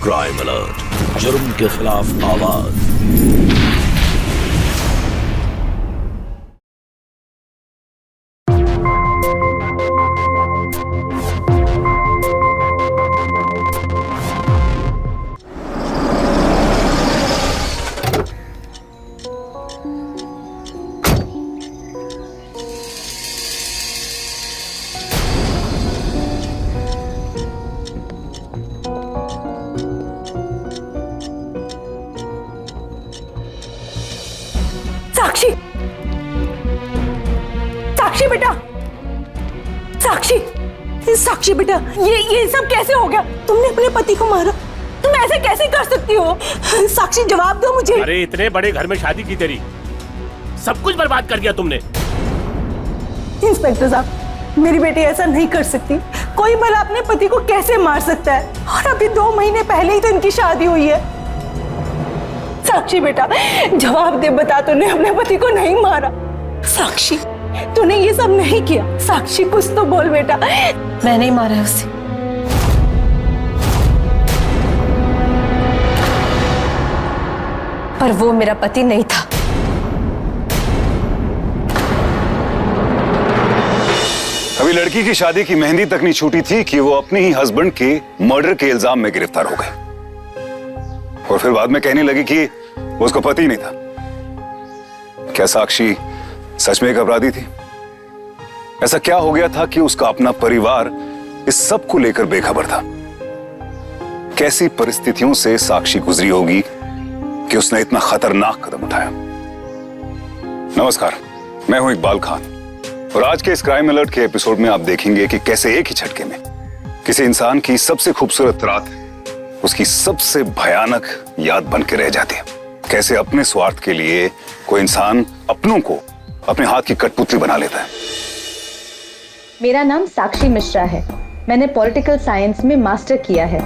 Crime alert, जुर्म के खिलाफ आवाज। साक्षी, साक्षी बेटा, साक्षी, साक्षी बेटा, ये सब कैसे हो गया? तुमने अपने पति को मारा, तुम ऐसे कैसे कर सकती हो? साक्षी जवाब दो मुझे। अरे इतने बड़े घर में शादी की तेरी, सब कुछ बर्बाद कर दिया तुमने। इंस्पेक्टर साहब, मेरी बेटी ऐसा नहीं कर सकती। कोई भला अपने पति को कैसे मार सकता है? और अभी 2 महीने पहले ही तो इनकी शादी हुई है। साक्षी बेटा, जवाब दे, बता, तूने अपने पति को नहीं मारा? साक्षी, तूने ये सब नहीं किया। साक्षी, कुछ तो बोल बेटा। मैं नहीं मारा है उसे। पर वो मेरा पति नहीं था। अभी लड़की की शादी की मेहंदी तक नहीं छूटी थी कि वो अपने ही हस्बैंड के मर्डर के इल्जाम में गिरफ्तार हो गई, और फिर बाद में कहने लगी कि वो उसका पति नहीं था। क्या साक्षी सच में एक अपराधी थी? ऐसा क्या हो गया था कि उसका अपना परिवार इस सब को लेकर बेखबर था? कैसी परिस्थितियों से साक्षी गुजरी होगी कि उसने इतना खतरनाक कदम उठाया? नमस्कार, मैं हूं इकबाल खान, और आज के इस क्राइम अलर्ट के एपिसोड में आप देखेंगे कि कैसे एक ही झटके में किसी इंसान की सबसे खूबसूरत रात उसकी सबसे भयानक याद बन के रह जाती है। कैसे अपने स्वार्थ के लिए कोई इंसान अपनों को अपने हाथ की कठपुतली बना लेता है। मेरा नाम साक्षी मिश्रा है। मैंने पॉलिटिकल साइंस में मास्टर किया है।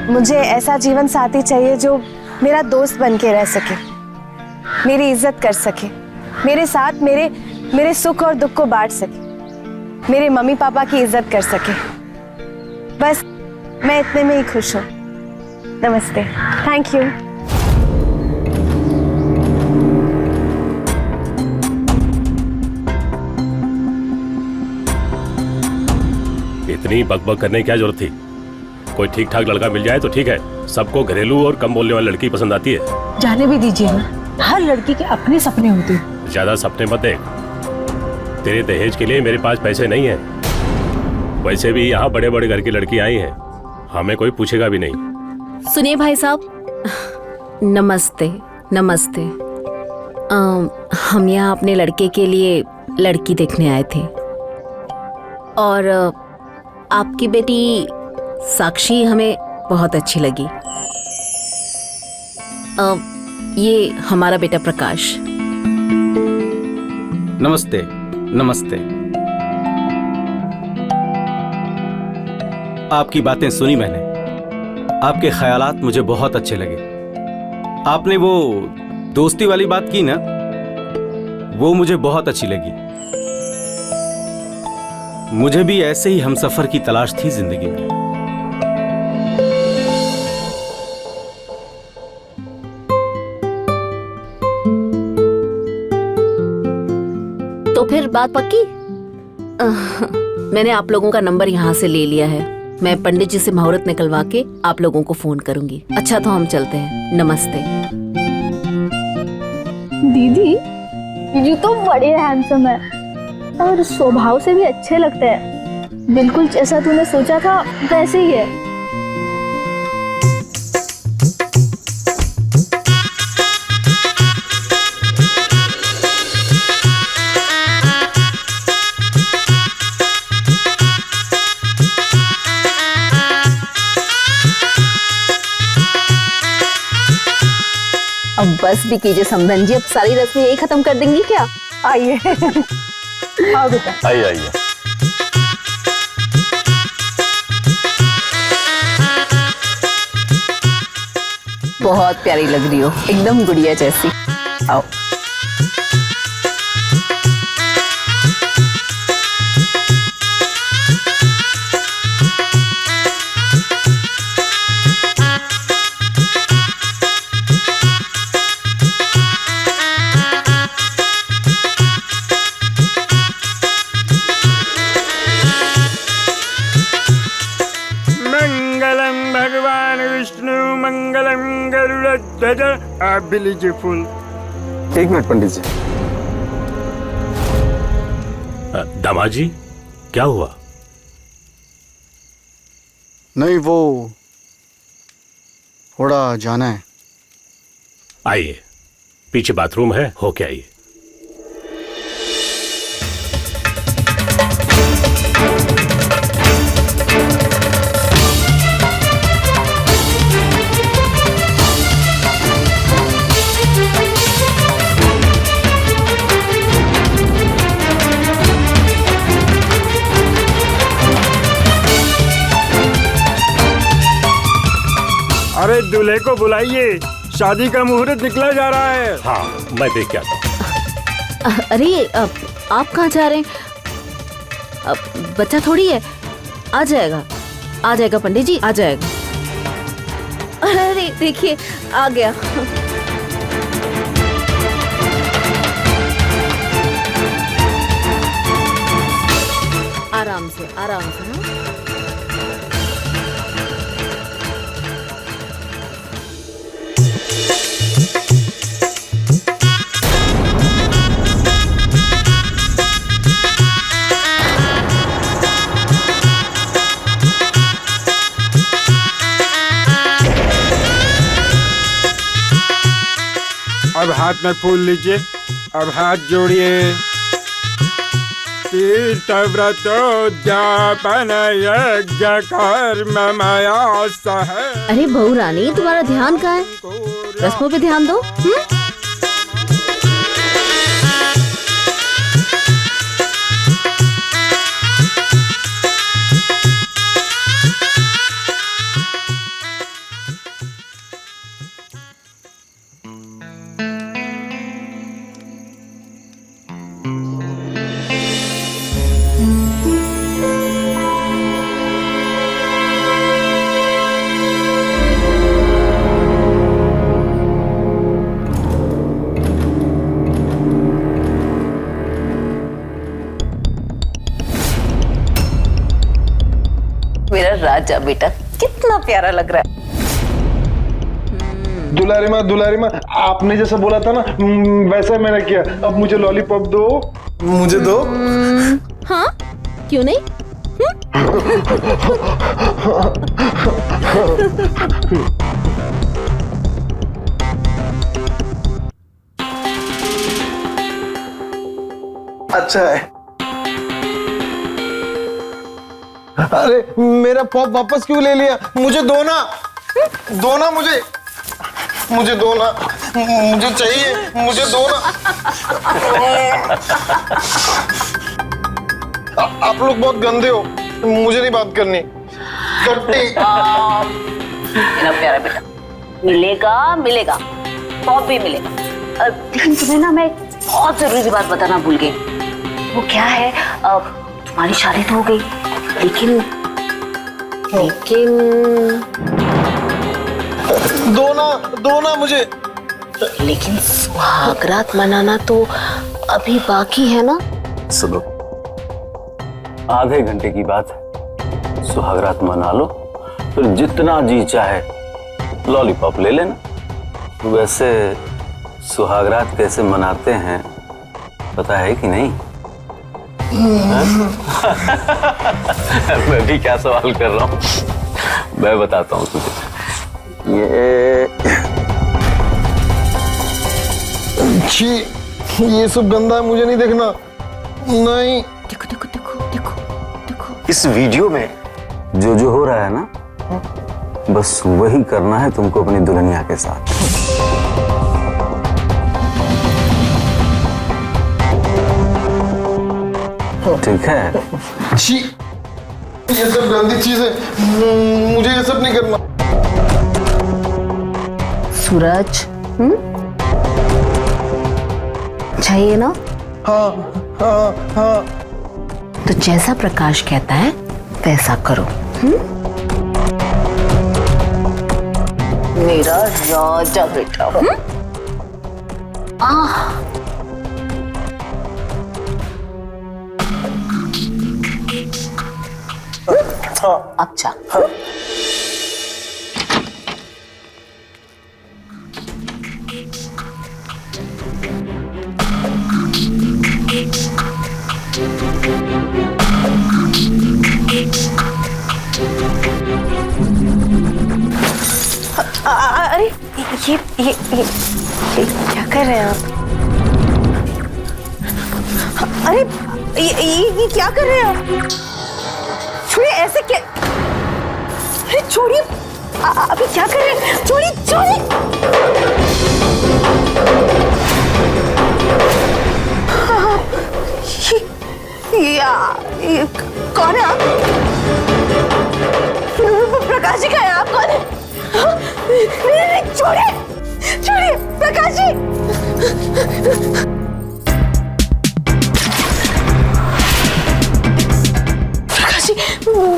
मुझे ऐसा जीवन साथी चाहिए जो मेरा दोस्त बन के रह सके, मेरी इज्जत कर सके, मेरे साथ मेरे सुख और दुख को बांट सके, मेरे मम्मी पापा की इज्जत कर सके। बस मैं इतने में ही खुश हूँ। नमस्ते। Thank you. इतनी बकबक करने की क्या जरूरत थी? कोई ठीक ठाक लड़का मिल जाए तो ठीक है। सबको घरेलू और कम बोलने वाली लड़की पसंद आती है। जाने भी दीजिए ना, हर लड़की के अपने सपने होते हैं। ज्यादा सपने मत देख। तेरे दहेज के लिए मेरे पास पैसे नहीं है। वैसे भी यहाँ बड़े बड़े घर की लड़की आई है, हमें कोई पूछेगा भी नहीं। सुनिए भाई साहब, नमस्ते नमस्ते। हम यहाँ अपने लड़के के लिए लड़की देखने आए थे, और आपकी बेटी साक्षी हमें बहुत अच्छी लगी। ये हमारा बेटा प्रकाश। नमस्ते नमस्ते। आपकी बातें सुनी मैंने, आपके ख्यालात मुझे बहुत अच्छे लगे। आपने वो दोस्ती वाली बात की ना, वो मुझे बहुत अच्छी लगी। मुझे भी ऐसे ही हमसफर की तलाश थी जिंदगी में। तो फिर बात पक्की? मैंने आप लोगों का नंबर यहाँ से ले लिया है। मैं पंडित जी से मुहूर्त निकलवा के आप लोगों को फोन करूंगी। अच्छा, तो हम चलते हैं। नमस्ते। दीदी, ये तो बड़े हैंडसम है और स्वभाव से भी अच्छे लगते हैं। बिल्कुल जैसा तूने सोचा था वैसे ही है। अब बस भी कीजिए समधन जी, अब सारी रस्में यही खत्म कर देंगी क्या? आइए। आओ बेटा। आइए आइए। बहुत प्यारी लग रही हो, एकदम गुड़िया जैसी। आओ। मंगलम भगवान विष्णु मंगलम गरुड़ध्वज। आप भी लीजिए फूल। एक मिनट पंडित जी। दामाद जी, क्या हुआ? नहीं, वो थोड़ा जाना है। आइए, पीछे बाथरूम है, होके आइए। अरे दूल्हे को बुलाइए, शादी का मुहूर्त निकला जा रहा है। हाँ, मैं देख के आता हूँ। अरे आप कहाँ जा रहे हैं? बच्चा थोड़ी है, आ जाएगा पंडित जी, आ जाएगा। अरे देखिए, आ गया। आराम से हाँ? अब हाथ में फूल लीजिए, अब हाथ जोड़िए। तीर्थ व्रतोद्यापन यज्ञ कर्म मया सह। अरे बहू रानी, तुम्हारा ध्यान कहाँ है? रस्मों पे ध्यान दो। मेरा राजा बेटा कितना प्यारा लग रहा है। दुलारी माँ, आपने जैसा बोला था ना वैसा मैंने किया। अब मुझे लॉलीपॉप दो, मुझे दो। हाँ, क्यों नहीं? अच्छा है। अरे मेरा पॉप वापस क्यों ले लिया? मुझे दो ना, मुझे दो ना, मुझे चाहिए, मुझे दो ना। आप लोग बहुत गंदे हो, मुझे नहीं बात करनी। मेरा प्यारा बेटा, मिलेगा, पॉप भी मिलेगा। लेकिन तुम्हें ना मैं एक बहुत जरूरी बात बताना भूल गई। वो क्या है, तुम्हारी शादी तो हो गई, लेकिन दो ना मुझे। लेकिन सुहागरात मनाना तो अभी बाकी है ना? सुनो, आधे घंटे की बात है, सुहागरात मना लो, फिर जितना जी चाहे लॉलीपॉप ले लेना। वैसे सुहागरात कैसे मनाते हैं पता है कि नहीं? मैं भी क्या सवाल कर रहा हूँ, मैं बताता हूँ तुझे। ये सब गंदा है, मुझे नहीं देखना। नहीं, देखो। इस वीडियो में जो हो रहा है ना, बस वही करना है तुमको अपनी दुल्हनिया के साथ। ठीक है? ये सब गंदी चीज है, मुझे ये सब नहीं करना। सूरज, चाहिए ना? हाँ हाँ हाँ। तो जैसा प्रकाश कहता है वैसा करो। मेरा राजा बेटा। अच्छा अरे ये क्या कर रहे हैं आप? अरे ये क्या कर रहे हैं आप? छोड़िए, ऐसे क्या? अरे छोड़िए, अभी क्या कर रहे हैं? छोड़िए छोड़िए। ये कौन है आप? प्रकाश जी का है? आप कौन है? छोड़िए छोड़िए प्रकाश जी।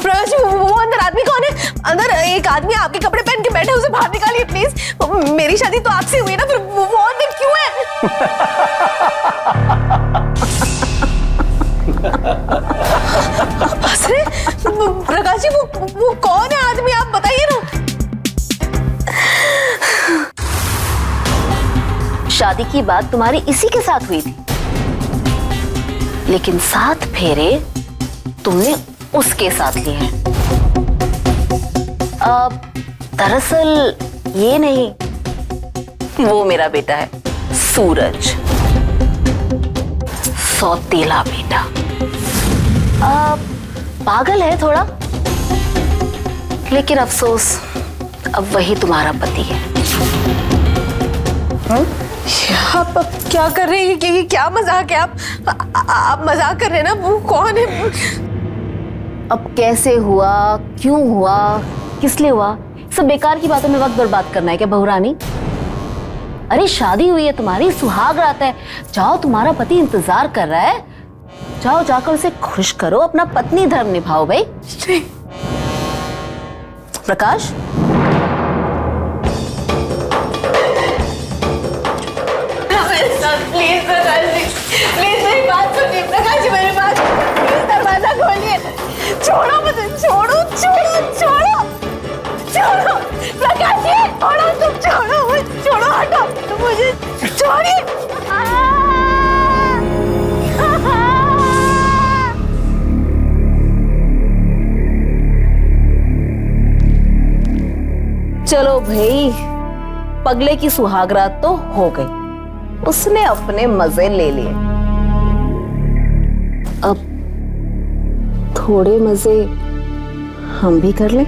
प्रकाश जी वो अंदर आदमी कौन है? अंदर एक आदमी आपके कपड़े पहन के बैठे, उसे बाहर निकालिए प्लीज। मेरी शादी तो आपसे हुई ना, फिर वो अंदर क्यों है? हंस रहे? प्रकाश जी वो कौन है आदमी, आप बताइए ना। शादी की बात तुम्हारी इसी के साथ हुई थी, लेकिन 7 फेरे तुमने उसके साथ लिए हैं। अब दरअसल ये नहीं, वो मेरा बेटा है सूरज, सौतेला बेटा। पागल है थोड़ा, लेकिन अफसोस अब वही तुम्हारा पति है। आप क्या कर रहे हैं? ये क्या मजाक है? आप मजाक कर रहे हैं ना? वो कौन है? अब कैसे हुआ, क्यों हुआ, किस लिए हुआ, सब बेकार की बातों में वक्त बर्बाद करना है क्या बहू रानी? अरे शादी हुई है तुम्हारी, सुहाग रात है, जाओ, तुम्हारा पति इंतजार कर रहा है, जाओ जाकर उसे खुश करो, अपना पत्नी धर्म निभाओ भाई। प्रकाश, प्लीज प्रकाश जी, प्लीज मेरी बात सुनिए। प्रकाश जी मेरी बात, प्लीज दरवाजा खोलिए। छोड़ो मुझे, छोड़ो छोड़ो छोड़ो छोड़ो प्रकाश जी, छोड़ो, तुम छोड़ो मुझे, छोड़ो, हटो तुम मुझे, छोड़िए। चलो भाई, पगले की सुहागरात तो हो गई, उसने अपने मजे ले लिए, अब थोड़े मजे हम भी कर लें।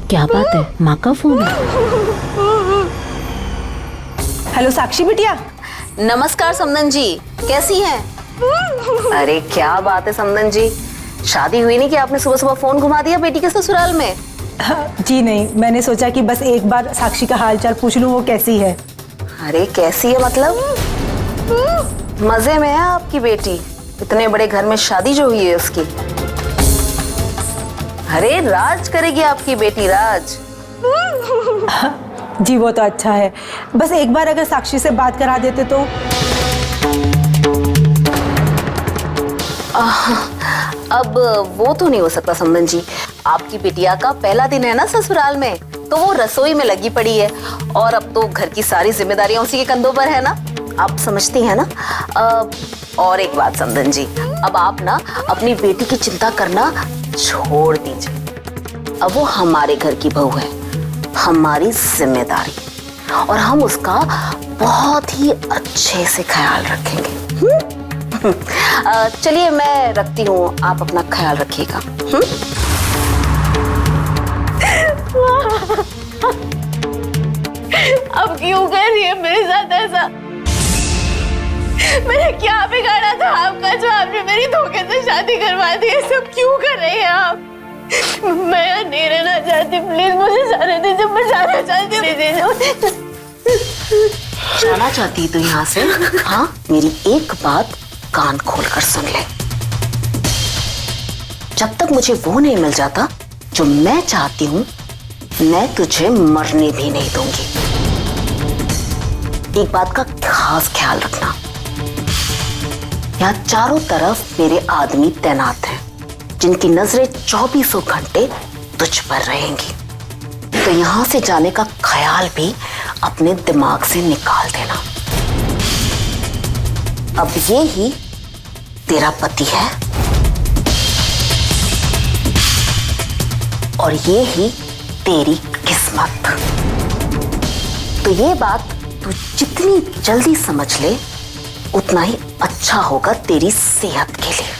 क्या बात है, माँ का फोन है? हेलो साक्षी बिटिया। नमस्कार समदन जी, कैसी हैं? अरे क्या बात है समदन जी, शादी हुई नहीं कि आपने सुबह सुबह फोन घुमा दिया बेटी के ससुराल में? जी नहीं, मैंने सोचा कि बस एक बार साक्षी का हालचाल पूछ लूं, वो कैसी है। अरे कैसी है मतलब? मजे में है आपकी बेटी, इतने बड़े घर में शादी जो हुई है उसकी। अरे राज करेगी आपकी बेटी, राज। जी वो तो अच्छा है, बस एक बार अगर साक्षी से बात करा देते तो। अब वो तो नहीं हो सकता समदन जी, आपकी बिटिया का पहला दिन है ना ससुराल में, तो वो रसोई में लगी पड़ी है, और अब तो घर की सारी जिम्मेदारियां उसी के कंधों पर है ना, आप समझती हैं ना। और एक बात समधन जी, अब आप ना अपनी बेटी की चिंता करना छोड़ दीजिए। अब वो हमारे घर की बहू है, हमारी जिम्मेदारी, और हम उसका बहुत ही अच्छे से ख्याल रखेंगे। चलिए मैं रखती हूँ, आप अपना ख्याल रखिएगा। अब क्यों कर रही है मेरे साथ ऐसा? मैंने क्या बिगाड़ा था आपका जो आपने मेरी धोखे से शादी करवा दी? सब क्यों कर रहे हैं आप? मैं यहाँ नहीं रहना चाहती, प्लीज मुझे जाने दीजिए। मैं जाना चाहती हूँ। जाना चाहती तो यहाँ से? हाँ, मेरी एक बात कान खोल कर सुन ले। जब तक मुझे वो नहीं मिल जाता जो मैं चाहती हूँ, मैं तुझे मरने भी नहीं दूंगी। एक बात का खास ख्याल रखना, यहाँ चारों तरफ मेरे आदमी तैनात हैं, जिनकी नजरें 24 घंटे तुझ पर रहेंगी। तो यहां से जाने का ख्याल भी अपने दिमाग से निकाल देना। अब ये ही तेरा पति है और ये ही तेरी किस्मत। तो ये बात तू जितनी जल्दी समझ ले, उतना ही अच्छा होगा तेरी सेहत के लिए।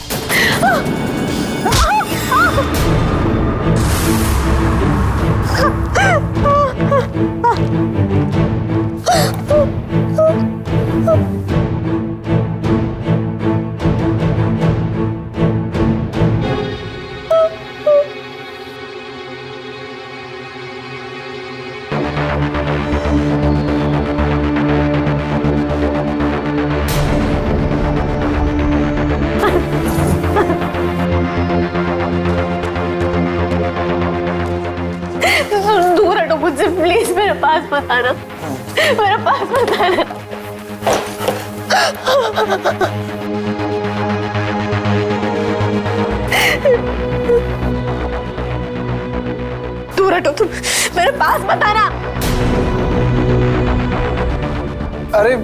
दूर हटो मुझसे प्लीज, मेरे पास मत आना, मेरे पास मत आना। दूर हटो तुम, मेरे पास मत आना। अरे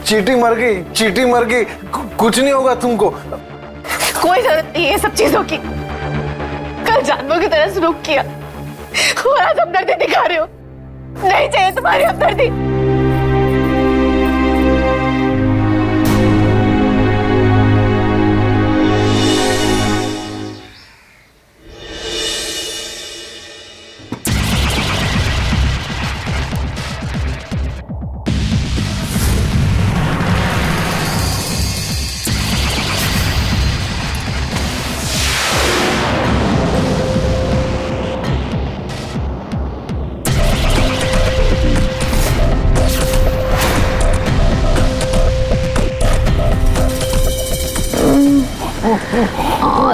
चीटी मर गई, चीटी मर गई, कुछ नहीं होगा तुमको। कोई जरूरत नहीं है ये सब चीजों की। कल जानवरों की तरह सलूक किया और आज हमदर्दी दिखा रहे हो। नहीं चाहिए तुम्हारी हमदर्दी।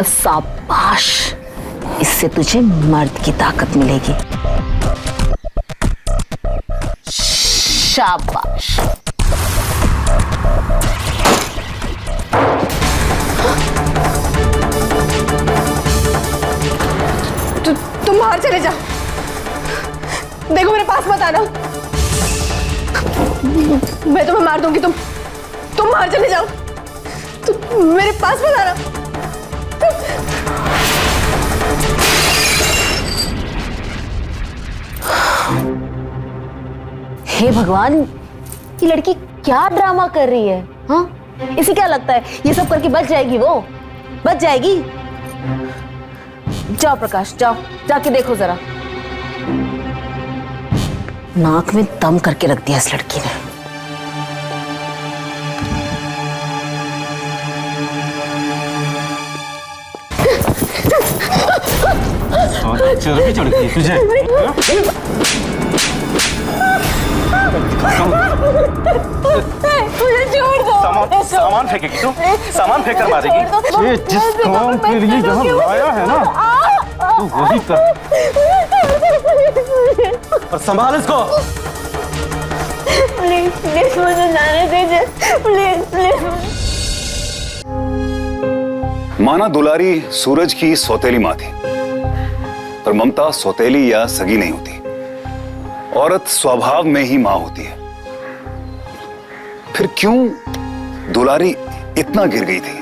शाबाश, इससे तुझे मर्द की ताकत मिलेगी। शाबाश। तुम बाहर चले जाओ, देखो मेरे पास मत आना, मैं तुम्हें मार दूंगी। तुम बाहर चले जाओ, तुम मेरे पास मत आना। हे भगवान, ये लड़की क्या ड्रामा कर रही है? हाँ, इसे क्या लगता है ये सब करके बच जाएगी? वो बच जाएगी? जाओ प्रकाश, जाओ, जाके देखो जरा। नाक में दम करके रख दिया इस लड़की ने। चर्बी चढ़ गई तुझे? मुझे छोड़ दो। सामान फेंकेगी तू? सामान फेंक कर मारेगी? ये जिस काम के लिए यहाँ लाया है ना, तू वही कर। और संभाल इसको। प्लीज प्लीज मुझे जाने दीजिए, प्लीज प्लीज। माना दुलारी सूरज की सौतेली माँ थी, पर ममता सौतेली या सगी नहीं होती। औरत स्वभाव में ही मां होती है। आखिर क्यों दुलारी इतना गिर गई थी?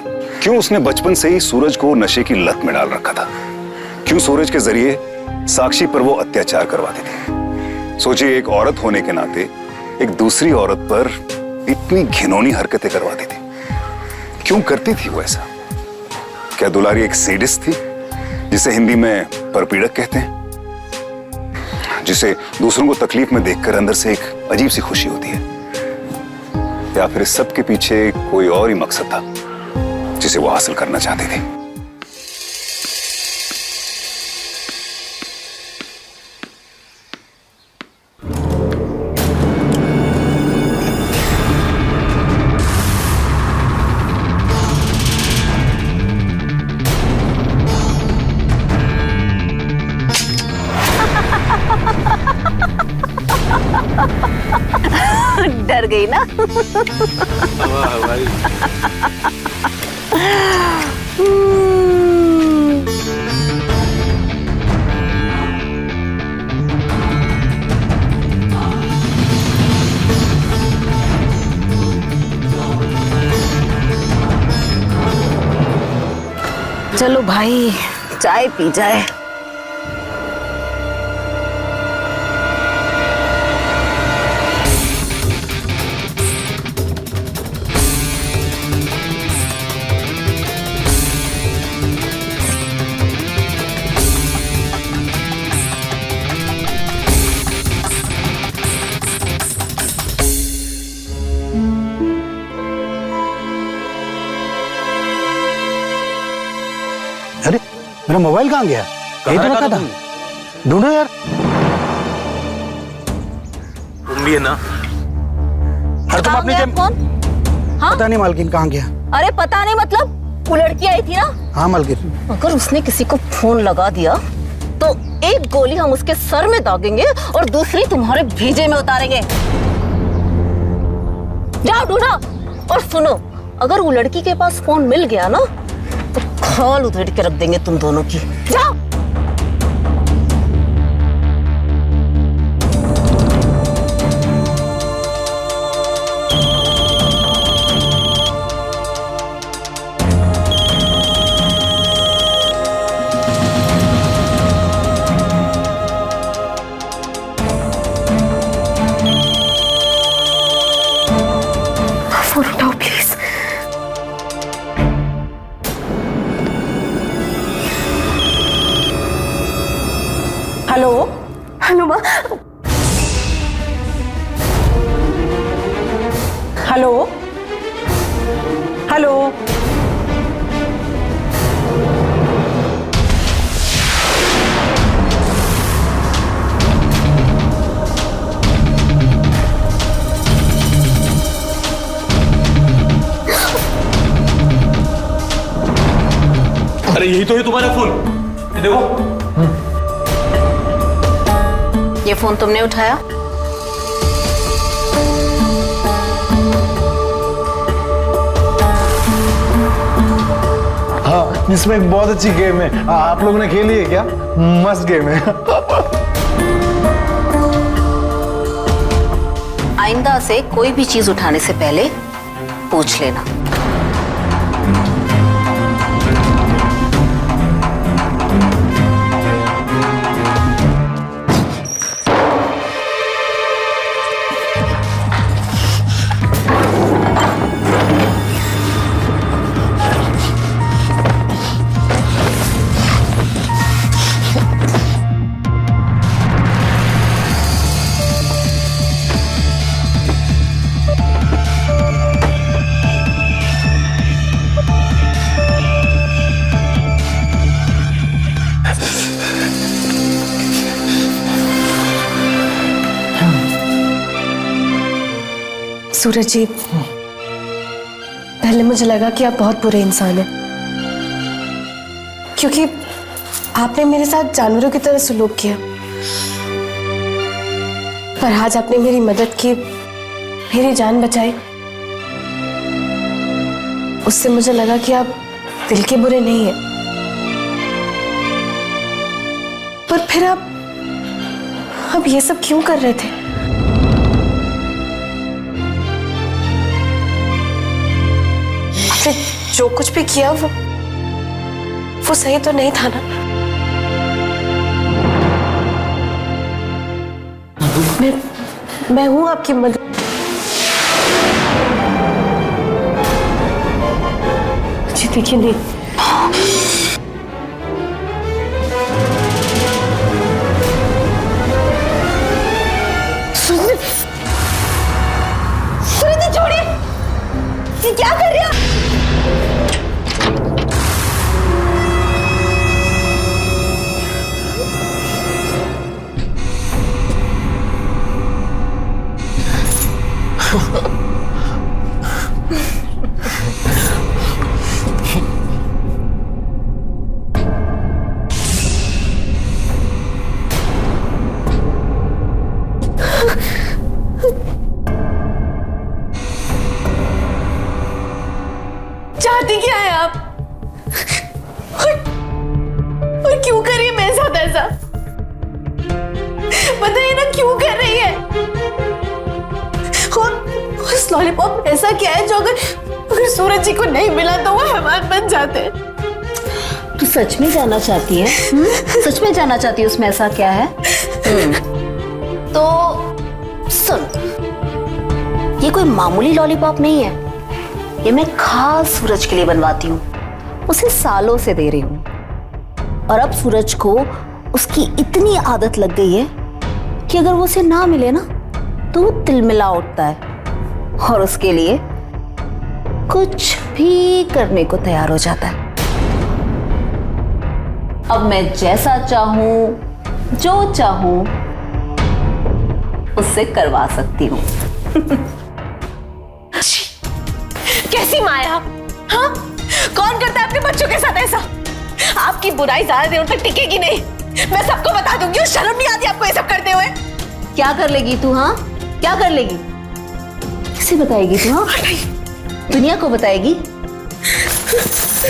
क्यों उसने बचपन से ही सूरज को नशे की लत में डाल रखा था? क्यों सूरज के जरिए साक्षी पर वो अत्याचार करवाती थी? सोचिए, एक औरत होने के नाते एक दूसरी औरत पर इतनी घिनौनी हरकतें करवाती थी। क्यों करती थी वो ऐसा? क्या दुलारी एक सेडिस्ट थी, जिसे हिंदी में परपीड़क कहते हैं, जिसे दूसरों को तकलीफ में देखकर अंदर से एक अजीब सी खुशी होती है? या फिर इस सब के पीछे कोई और ही मकसद था जिसे वो हासिल करना चाहती थी? डर गई ना? चलो भाई, चाय पी जाए। अरे मेरा मोबाइल कहाँ गया? यही तो रखा था। ढूंढो यार। तुम भी है ना? अरे तुम अपनी कौन? हाँ? पता नहीं मालकिन कहाँ गया। अरे पता नहीं मतलब वो लड़की आई थी ना? हाँ मालकिन। अगर उसने किसी को फोन लगा दिया तो एक गोली हम उसके सर में दागेंगे और दूसरी तुम्हारे भेजे में उतारेंगे। जाओ ढूंढो। और सुनो, अगर वो लड़की के पास फोन मिल गया ना तो खाल उधेड़ के रख देंगे तुम दोनों की। जाओ। फोन उठाओ प्लीज। हेलो हेलो माँ। Hello hello. अरे यही तो है तुम्हारा फोन। ये देखो। ये फोन तुमने उठाया? हाँ, इसमें एक बहुत अच्छी गेम है। आप लोगों ने खेली है क्या? मस्त गेम है। आइंदा से कोई भी चीज उठाने से पहले पूछ लेना। सूरज जी, पहले मुझे लगा कि आप बहुत बुरे इंसान हैं, क्योंकि आपने मेरे साथ जानवरों की तरह सलूक किया। पर आज आपने मेरी मदद की, मेरी जान बचाई, उससे मुझे लगा कि आप दिल के बुरे नहीं हैं। पर फिर आप ये सब क्यों कर रहे थे? आपने जो कुछ भी किया वो सही तो नहीं था ना? मैं हूं आपकी मदद। जी देखिए नहीं, सुनीति छोड़िए, ये क्या कर रही है? चाहती क्या है आप? और क्यों कर रही है मेरे साथ ऐसा? बताइए ना, क्यों कर रही है? और उस लॉलीपॉप ऐसा क्या है जो अगर सूरज जी को नहीं मिला तो वो हैवान बन जाते? तू सच में जानना चाहती है? सच में जानना चाहती है उसमें ऐसा क्या है? तो सुन, ये कोई मामूली लॉलीपॉप नहीं है, ये मैं खास सूरज के लिए बनवाती हूँ। उसे सालों से दे रही हूँ और अब सूरज को उसकी इतनी आदत लग गई है कि अगर वो उसे ना मिले ना तो वो तिलमिला उठता है और उसके लिए कुछ भी करने को तैयार हो जाता है। अब मैं जैसा चाहूं, जो चाहूं, उससे करवा सकती हूँ। कैसी माया? हाँ, कौन करता है अपने बच्चों के साथ ऐसा? आपकी बुराई ज्यादा देर तक टिकेगी नहीं, मैं सबको बता दूंगी। और शर्म नहीं आती आपको ये सब करते हुए? क्या कर लेगी तू? हाँ, क्या कर लेगी? किसे बताएगी तू? हाँ, दुनिया को बताएगी?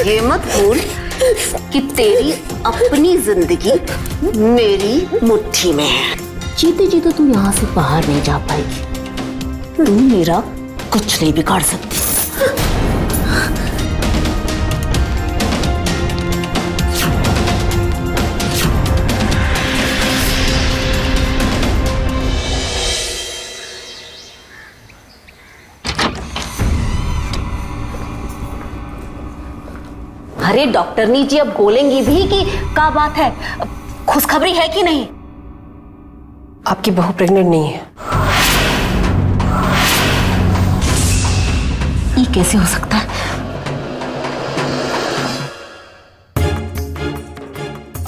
ये मत भूल कि तेरी अपनी जिंदगी मेरी मुट्ठी में है। जीते जीते तू यहाँ से बाहर नहीं जा पाएगी। तू मेरा कुछ नहीं बिगाड़ सकती। अरे डॉक्टरनी जी, अब बोलेंगी भी कि क्या बात है? खुशखबरी है कि नहीं? आपकी बहू प्रेग्नेंट नहीं है। ये कैसे हो सकता है?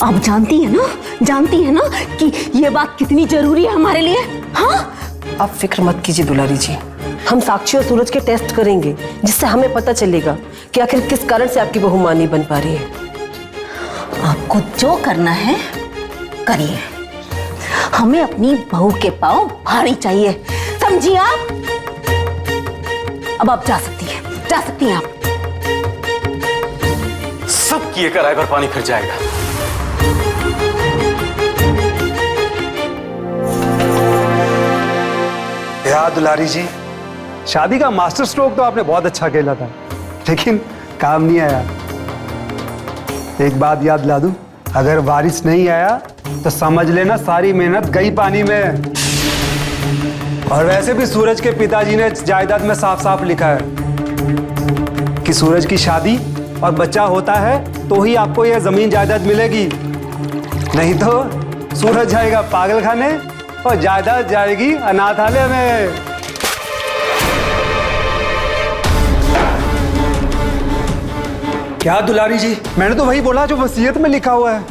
आप जानती है ना कि ये बात कितनी जरूरी है हमारे लिए? हाँ, आप फिक्र मत कीजिए दुलारी जी, हम साक्षी और सूरज के टेस्ट करेंगे जिससे हमें पता चलेगा कि आखिर किस कारण से आपकी बहू मां नहीं बन पा रही है। आपको जो करना है करिए, हमें अपनी बहू के पांव भारी चाहिए, समझिए आप? अब आप जा सकती हैं आप। सब किए कराए पर पानी फिर जाएगा। यार दुलारी जी, शादी का मास्टर स्ट्रोक तो आपने बहुत अच्छा खेला था, लेकिन काम नहीं आया। एक बात याद ला दूं, अगर वारिस नहीं आया तो समझ लेना सारी मेहनत गई पानी में। और वैसे भी सूरज के पिताजी ने जायदाद में साफ साफ लिखा है कि सूरज की शादी और बच्चा होता है तो ही आपको यह जमीन जायदाद मिलेगी, नहीं तो सूरज जाएगा पागल खाने और जायदाद जाएगी अनाथालय में। क्या दुलारी जी, मैंने तो वही बोला जो वसीयत में लिखा हुआ है।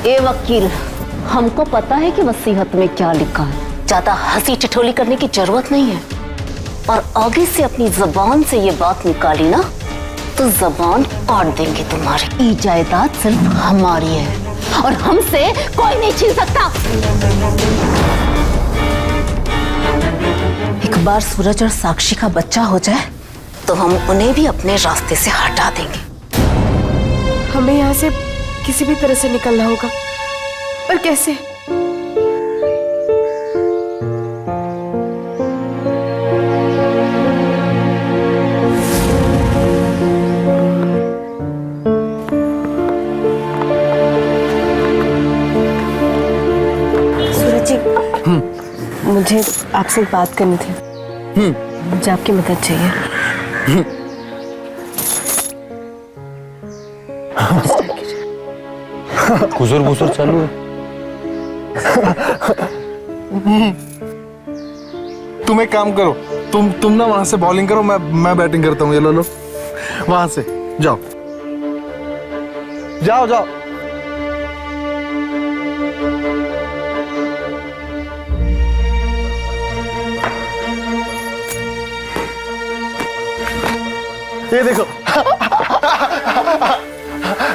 ए वकील, हमको पता है कि वसीयत में क्या लिखा है, ज्यादा हंसी ठिठोली करने की जरूरत नहीं है। और आगे से अपनी जबान से ये बात निकाली ना तो जबान काट देंगे तुम्हारी। ये जायदाद सिर्फ हमारी है और हमसे कोई नहीं छीन सकता। एक बार सूरज और साक्षी का बच्चा हो जाए तो हम उन्हें भी अपने रास्ते से हटा देंगे। हमें यहाँ से किसी भी तरह से निकलना होगा, पर कैसे? मुझे आपसे एक बात करनी थी। मुझे आपकी मदद चाहिए। गुजर गुजर चालू है। तुम एक काम करो, तुम ना वहां से बॉलिंग करो, मैं बैटिंग करता हूँ। ये लो वहां से जाओ जाओ जाओ। ये देखो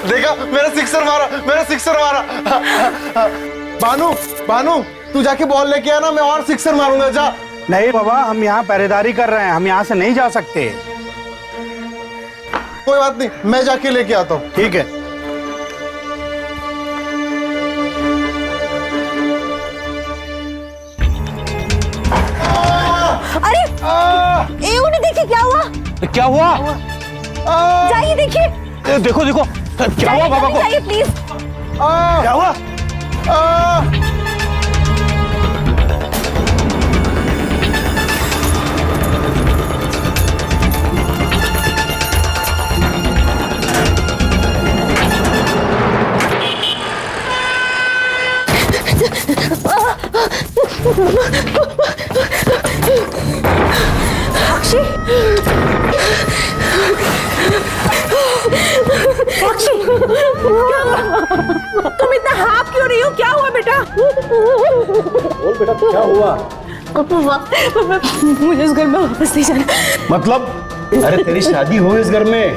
देखा, मेरा सिक्सर मारा। बानू तू जाके बॉल लेके आना, मैं और सिक्सर मारूंगा। जा। नहीं बाबा, हम यहाँ पहरेदारी कर रहे हैं, हम यहाँ से नहीं जा सकते। कोई बात नहीं, मैं जाके लेके आता हूँ। ठीक है। अरे ए उन्हें देखिए क्या हुआ। क्या हुआ? जाइए देखिए। देखो देखो क्या हुआ बाबा को? जाइए प्लीज। क्या हुआ? साक्षी, साक्षी, तुम इतना हाफ क्यों रही हो? क्या हुआ बेटा? बोल बेटा, क्या हुआ? मुझे इस घर में वापस नहीं जाना। मतलब? अरे तेरी शादी हो इस घर में।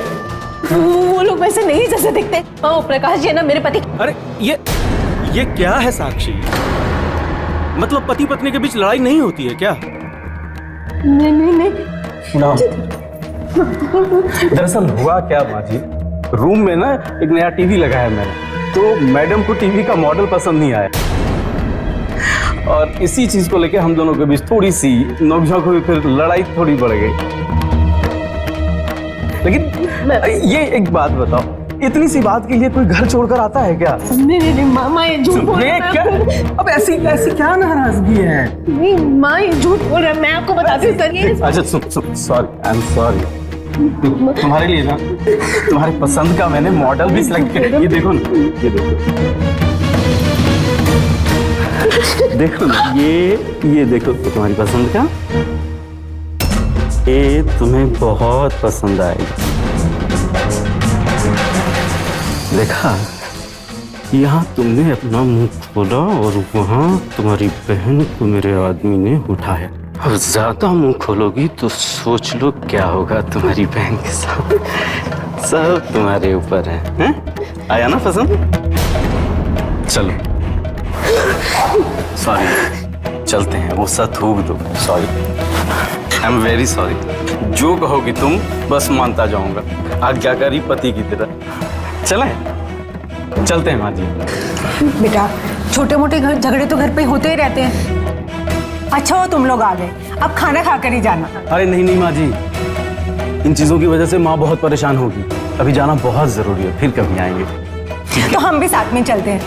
वो लोग वैसे नहीं जैसे दिखते। ओ प्रकाश जी है ना मेरे पति। अरे ये क्या है साक्षी? मतलब पति पत्नी के बीच लड़ाई नहीं होती है क्या? नहीं। दरअसल हुआ क्या माँ जी, रूम में ना एक नया टीवी लगाया मैंने, तो मैडम को टीवी का मॉडल पसंद नहीं आया और इसी चीज को लेकर हम दोनों के बीच थोड़ी सी नोकझोंक हुई, फिर लड़ाई थोड़ी बढ़ गई। लेकिन ये एक बात बताओ, इतनी सी बात के लिए कोई घर छोड़कर आता है क्या? नहीं मामा, ये झूठ बोल रहा है। क्या? अब ऐसी क्या नाराजगी है? नहीं माँ, ये झूठ बोल रहा है। मैं आपको बताती हूँ। अच्छा सॉरी, आई एम सॉरी। तुम्हारे लिए ना, तुम्हारे पसंद का मैंने मॉडल भी सिलेक्ट किया। ये देखो ना, ये देखो ना, ये देखो तुम्हारी पसंद का, ये तुम्हें बहुत पसंद आएगा। देखा, यहाँ तुमने अपना मुंह खोला और वहाँ तुम्हारी बहन को मेरे आदमी ने उठाया। अब ज्यादा मुंह खोलोगी तो सोच लो क्या होगा तुम्हारी बहन के साथ। सब तुम्हारे ऊपर है, हैं? आया ना पसंद? चलो सॉरी, चलते हैं, वो सब थूक दो। Sorry, I am very sorry. जो कहोगी तुम बस मानता जाऊंगा, आज्ञाकारी पति की तरह। चलें? चलते हैं माँ जी। बेटा, छोटे मोटे झगड़े तो घर पे होते ही रहते हैं। अच्छा हो तुम लोग आ गए, अब खाना खाकर ही जाना। अरे नहीं माँ जी, इन चीजों की वजह से माँ बहुत परेशान होगी। अभी जाना बहुत जरूरी है, फिर कभी आएंगे। तो हम भी साथ में चलते हैं।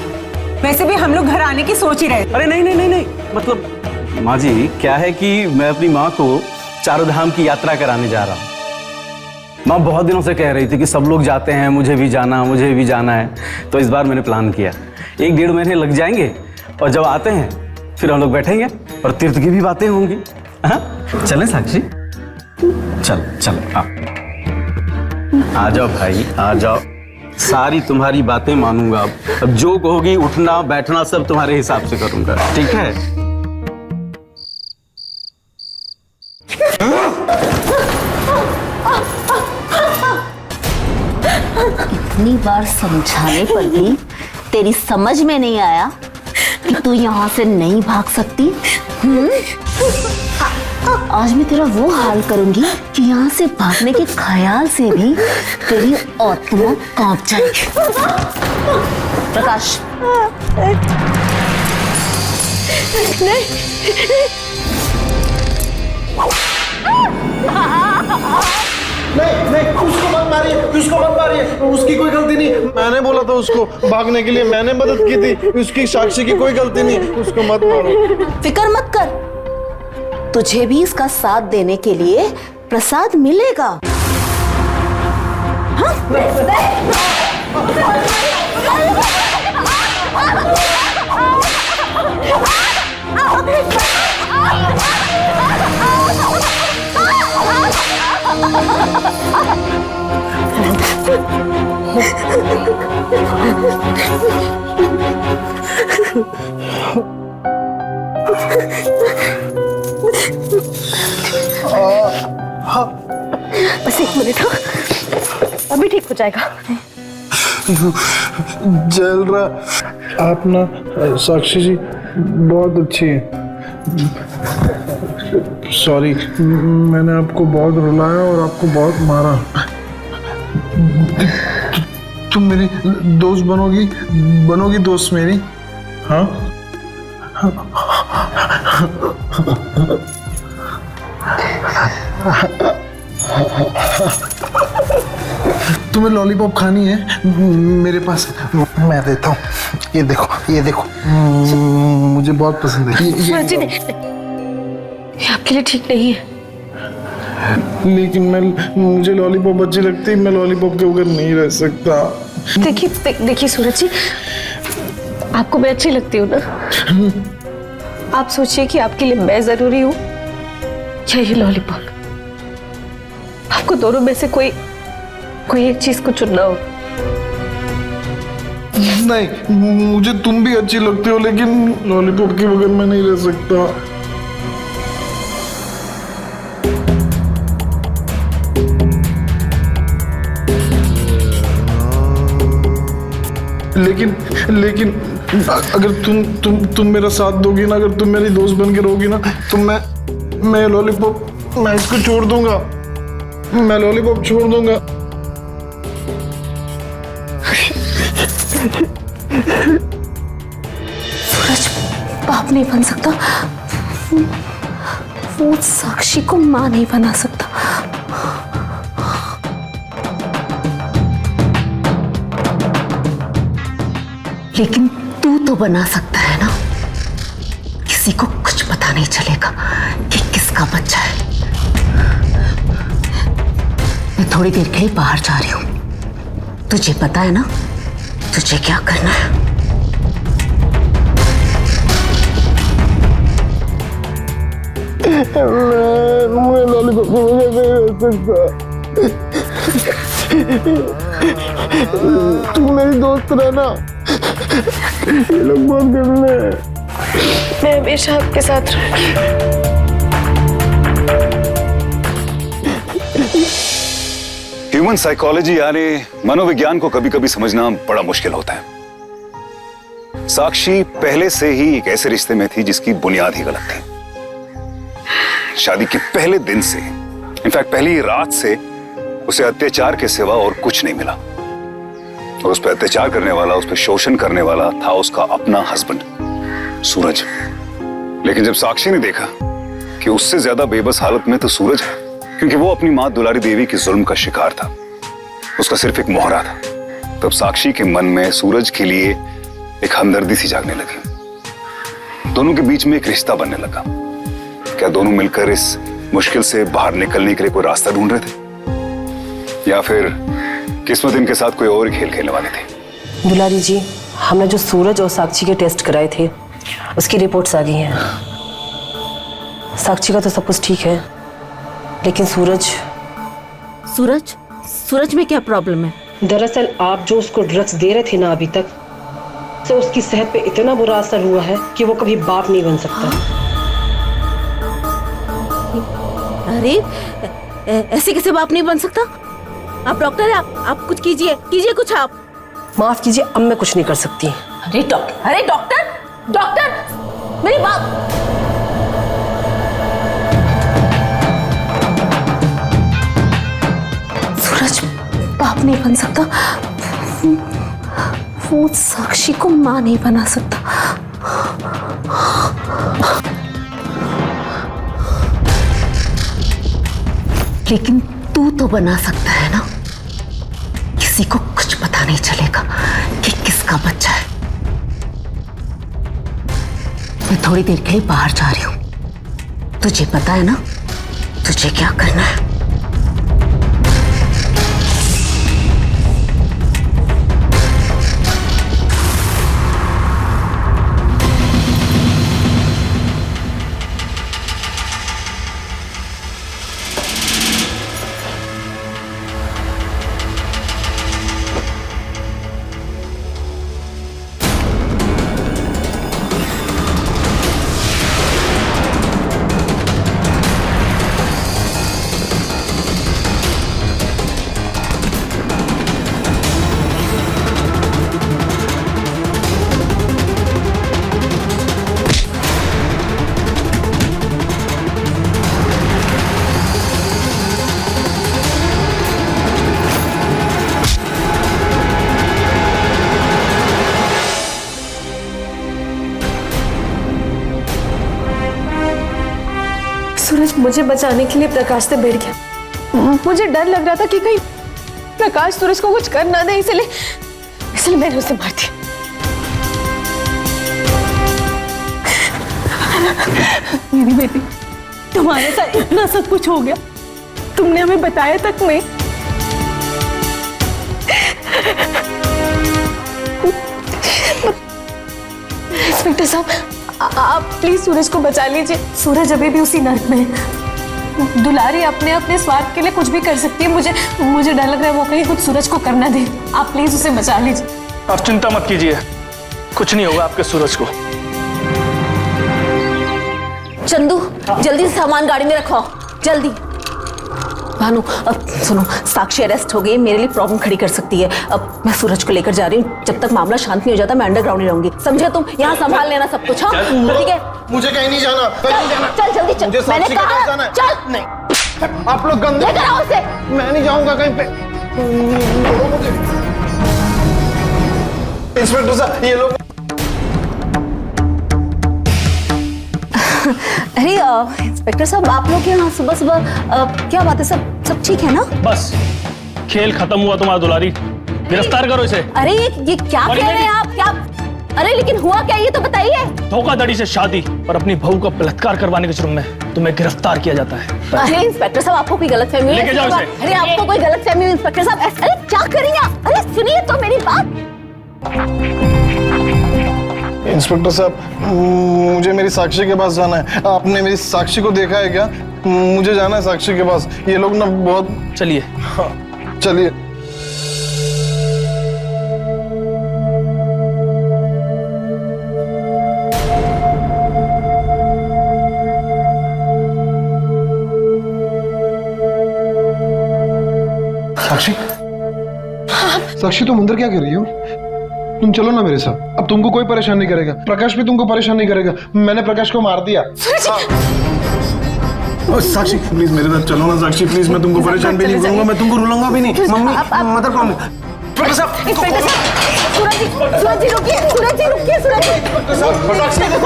वैसे भी हम लोग घर आने की सोच ही रहे। अरे नहीं, मतलब माँ जी क्या है कि मैं अपनी माँ को चारों धाम की यात्रा कराने जा रहा हूँ। माँ बहुत दिनों से कह रही थी कि सब लोग जाते हैं, मुझे भी जाना है। तो इस बार मैंने प्लान किया, 1-1.5 महीने लग जाएंगे और जब आते हैं फिर हम लोग बैठेंगे और तीर्थ की भी बातें होंगी। चलें साक्षी? चल आ जाओ भाई, आ जाओ। सारी तुम्हारी बातें मानूंगा। अब जो कहोगी, उठना बैठना सब तुम्हारे हिसाब से करूंगा, ठीक है? इतनी बार समझाने पर भी तेरी समझ में नहीं आया कि तू यहाँ से नहीं भाग सकती। आज मैं तेरा वो हाल करूंगी कि यहाँ से भागने के ख्याल से भी तेरी आत्मा कांप जाएगी। प्रकाश, नहीं, उसको मत मारिए, उसकी कोई गलती नहीं। मैंने बोला था उसको भागने के लिए, मैंने मदद की थी उसकी। साक्षी की कोई गलती नहीं, उसको मत मारो। फिक्र मत कर, तुझे भी इसका साथ देने के लिए प्रसाद मिलेगा। बस 1 मिनट, अभी ठीक हो जाएगा। जल रहा। आप ना साक्षी जी बहुत अच्छी है। सॉरी, मैंने आपको बहुत रुलाया और आपको बहुत मारा। तुम मेरी दोस्त बनोगी दोस्त मेरी? हाँ? तुम्हें लॉलीपॉप खानी है? मेरे पास मैं देता हूँ। ये देखो, मुझे बहुत पसंद है। ये आपके लिए ठीक नहीं है। लेकिन मुझे लॉलीपॉप अच्छी लगती है, मैं लॉलीपॉप के बगैर नहीं रह सकता। देखिए सूरज जी, आपको मैं अच्छी लगती हूँ ना? आप सोचिए कि आपके लिए मैं जरूरी हूँ या ये लॉलीपॉप? आपको दोनों में से कोई एक चीज को चुनना हो। नहीं, मुझे तुम भी अच्छी लगती हो, लेकिन लॉलीपॉप के बगैर मैं नहीं रह सकता। लेकिन अगर तुम मेरा साथ दोगी ना, अगर तुम मेरी दोस्त बन के रहोगी ना, तो मैं लॉलीपॉप, मैं इसको छोड़ दूंगा। मैं लॉलीपॉप छोड़ दूंगा। सूरज बाप नहीं बन सकता, वो साक्षी को मां नहीं बना सकता। लेकिन तू तो बना सकता है ना। किसी को कुछ पता नहीं चलेगा कि किसका बच्चा है। मैं थोड़ी देर के लिए बाहर जा रही हूं। तुझे पता है ना तुझे क्या करना है? मैं लॉलीपॉप के बगैर नहीं रह सकता। तुम मेरी दोस्त रहना। ये लोग बहुत गंदे हैं। मैं हमेशा आपके साथ रहूंगी। ह्यूमन साइकोलॉजी यानी मनोविज्ञान को कभी कभी समझना बड़ा मुश्किल होता है। साक्षी पहले से ही एक ऐसे रिश्ते में थी जिसकी बुनियाद ही गलत थी। शादी के पहले दिन से, इनफैक्ट पहली रात से उसे अत्याचार के सिवा और कुछ नहीं मिला। और उस पर अत्याचार करने वाला, उस पर शोषण करने वाला था उसका अपना हस्बैंड सूरज। लेकिन जब साक्षी ने देखा कि उससे ज्यादा बेबस हालत में तो सूरज है, क्योंकि वो अपनी मां दुलारी देवी की जुल्म का शिकार था, उसका सिर्फ एक मोहरा था, तब साक्षी के मन में सूरज के लिए एक हमदर्दी सी जागने लगी। दोनों के बीच में एक रिश्ता बनने लगा। क्या दोनों मिलकर इस मुश्किल से बाहर निकलने के लिए कोई रास्ता ढूंढ रहे थे, या फिर किस्मत इनके साथ कोई और खेल खेलने वाले थे? दुलारी जी, हमने जो सूरज और साक्षी के टेस्ट कराए थे उसकी रिपोर्ट्स आ गई हैं। साक्षी का तो सब कुछ ठीक है, लेकिन सूरज में क्या प्रॉब्लम है? दरअसल आप जो उसको ड्रग्स दे रहे थे ना अभी तक, से उसकी सेहत पे इतना बुरा असर हुआ है कि वो कभी बाप नहीं बन सकता। अरे ऐसे कैसे बाप नहीं बन सकता? आप डॉक्टर हैं, आप कुछ कीजिए कुछ आप। माफ कीजिए, अब मैं कुछ नहीं कर सकती। अरे डॉक्टर मेरी बात। सूरज बाप नहीं बन सकता, वो साक्षी को मां नहीं बना सकता। लेकिन तू तो बना सकता है ना। किसी को कुछ पता नहीं चलेगा कि किसका बच्चा है। मैं थोड़ी देर के लिए बाहर जा रही हूं। तुझे पता है ना तुझे क्या करना है? सूरज मुझे बचाने के लिए प्रकाश से भिड़ गया। मुझे डर लग रहा था कि कहीं प्रकाश सूरज को कुछ कर ना दे, इसलिए मैंने उसे मार दिया। मेरी बेटी, तुम्हारे साथ इतना सब कुछ हो गया, तुमने हमें बताया तक नहीं। इंस्पेक्टर साहब, आप प्लीज सूरज को बचा लीजिए। सूरज अभी भी उसी नर्क में है। दुलारी अपने अपने स्वार्थ के लिए कुछ भी कर सकती है। मुझे डर लग रहा है वो कहीं कुछ सूरज को करना दे। आप प्लीज उसे बचा लीजिए। आप चिंता मत कीजिए, कुछ नहीं होगा आपके सूरज को। चंदू जल्दी से सामान गाड़ी में रखो, जल्दी। भानु अब सुनो, साक्षी अरेस्ट हो गई, मेरे लिए प्रॉब्लम खड़ी कर सकती है। अब मैं सूरज को लेकर जा रही हूँ, जब तक मामला शांत नहीं हो जाता मैं अंडरग्राउंड ही रहूंगी, समझे तुम? यहाँ संभाल लेना सब कुछ। हाँ ठीक है, मुझे कहीं नहीं जाना। चल जल्दी चल, मैंने कहा चल। नहीं, आप लोग गंदे। लेकर आओ उसे। मैं नहीं जाऊंगा कहीं पे। इंस्पेक्टर साहब ये लोग। अरे इंस्पेक्टर साहब, आप लोग यहाँ सुबह सुबह क्या बात है? सब ठीक है ना? बस खेल खत्म हुआ तुम्हारा दुलारी, गिरफ्तार करो इसे। अरे ये क्या कह रहे हैं आप? क्या? अरे लेकिन हुआ क्या ये तो बताइए। धोखाधड़ी से शादी और अपनी बहू का बलात्कार करवाने के जुर्म में तुम्हें गिरफ्तार किया जाता है। अरे इंस्पेक्टर साहब, आपको कोई गलतफहमी हुई है? लेके जाओ इसे। अरे आपको कोई गलतफहमी हुई इंस्पेक्टर साहब? अरे क्या करेंगे आप? अरे सुनिए तो मेरी बात। इंस्पेक्टर साहब, मुझे मेरी साक्षी के पास जाना है। आपने मेरी साक्षी को देखा है क्या? मुझे जाना है साक्षी के पास। ये लोग ना बहुत। चलिए। हाँ चलिए। साक्षी, साक्षी तुम अंदर क्या कर रही हो? तुम चलो ना मेरे साथ, अब तुमको कोई परेशान नहीं करेगा। प्रकाश भी तुमको परेशान नहीं करेगा। मैंने प्रकाश को मार दिया। साक्षी प्लीज मेरे साथ चलो ना। साक्षी प्लीज, मैं तुमको परेशान भी नहीं करूंगा, मैं तुमको रुलाऊंगा भी नहीं। मम्मी मदर कौन? इंस्पेक्टर साहब, सूरज जी रुकिए, सूरज जी रुकिए, सूरज जी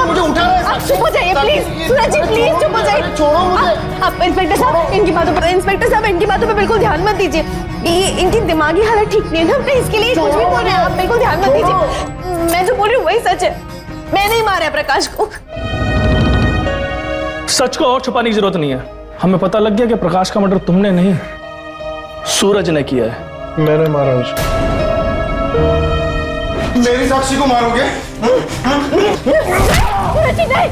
मुझे उठा रहा है। आप चुप हो जाइए प्लीज, सूरज जी प्लीज चुप हो जाइए। छोड़ो मुझे। आप इंस्पेक्टर साहब इनकी बातों पे बिल्कुल ध्यान मत दीजिए। ये इनकी दिमागी हालत ठीक नहीं है ना, प्लीज इसके लिए कुछ भी बोल रहे हैं आप, बिल्कुल ध्यान मत दीजिए। मैं जो बोल रही हूँ वही सच है, मैं नहीं मारा प्रकाश को। सच को और छुपाने की जरूरत नहीं है, हमें पता लग गया कि प्रकाश का मर्डर तुमने नहीं सूरज ने किया है। मैंने मारा उसको। मेरी साक्षी को मारोगे? सूरज जी नहीं।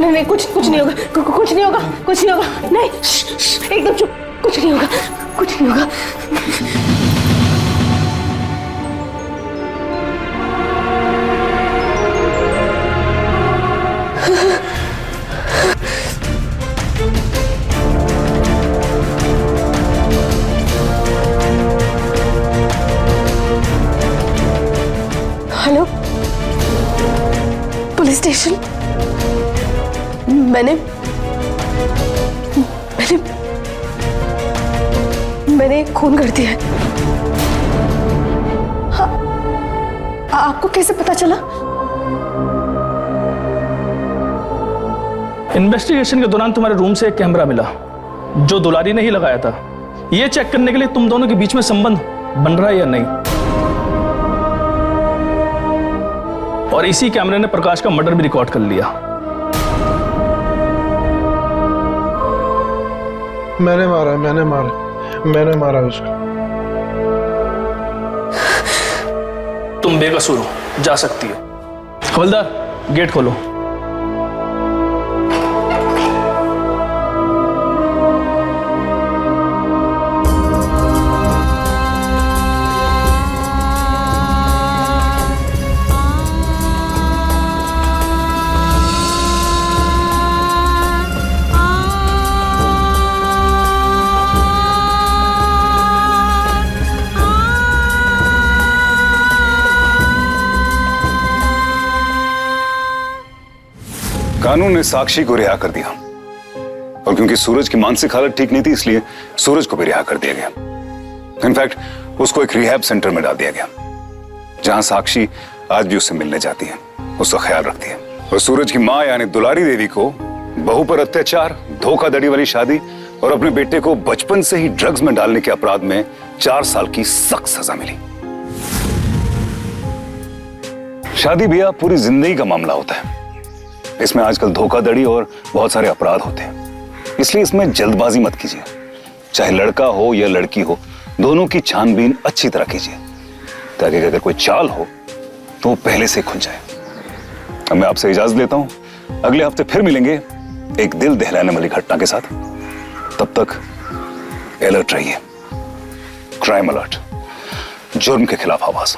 नहीं, कुछ नहीं होगा, कुछ नहीं होगा, कुछ नहीं होगा। नहीं, एकदम चुप, कुछ नहीं होगा, कुछ नहीं होगा। Hello, police station. मैंने खून कर दिया है। हाँ, आपको कैसे पता चला? इन्वेस्टिगेशन के दौरान तुम्हारे रूम से एक कैमरा मिला जो दुलारी ने ही लगाया था। ये चेक करने के लिए तुम दोनों के बीच में संबंध बन रहा है या नहीं। और इसी कैमरे ने प्रकाश का मर्डर भी रिकॉर्ड कर लिया। मैंने मारा उसको। तुम बेकसूर हो, जा सकती हो। हवलदार, गेट खोलो। कानून ने साक्षी को रिहा कर दिया और क्योंकि सूरज की मानसिक हालत ठीक नहीं थी इसलिए सूरज को भी रिहा कर दिया गया। इनफैक्ट उसको एक रिहैब सेंटर में डाल दिया गया जहां साक्षी आज भी उससे मिलने जाती है, उसका ख्याल रखती है। और सूरज की मां यानी दुलारी देवी को बहू पर अत्याचार, धोखाधड़ी वाली शादी और अपने बेटे को बचपन से ही ड्रग्स में डालने के अपराध में 4 साल की सख्त सजा मिली। शादी ब्याह पूरी जिंदगी का मामला होता है। इसमें आजकल धोखाधड़ी और बहुत सारे अपराध होते हैं, इसलिए इसमें जल्दबाजी मत कीजिए। चाहे लड़का हो या लड़की हो, दोनों की छानबीन अच्छी तरह कीजिए ताकि अगर कोई चाल हो तो वो पहले से खुल जाए। अब मैं आपसे इजाजत लेता हूं, अगले हफ्ते फिर मिलेंगे एक दिल दहलाने वाली घटना के साथ। तब तक अलर्ट रहिए। क्राइम अलर्ट, जुर्म के खिलाफ आवाज।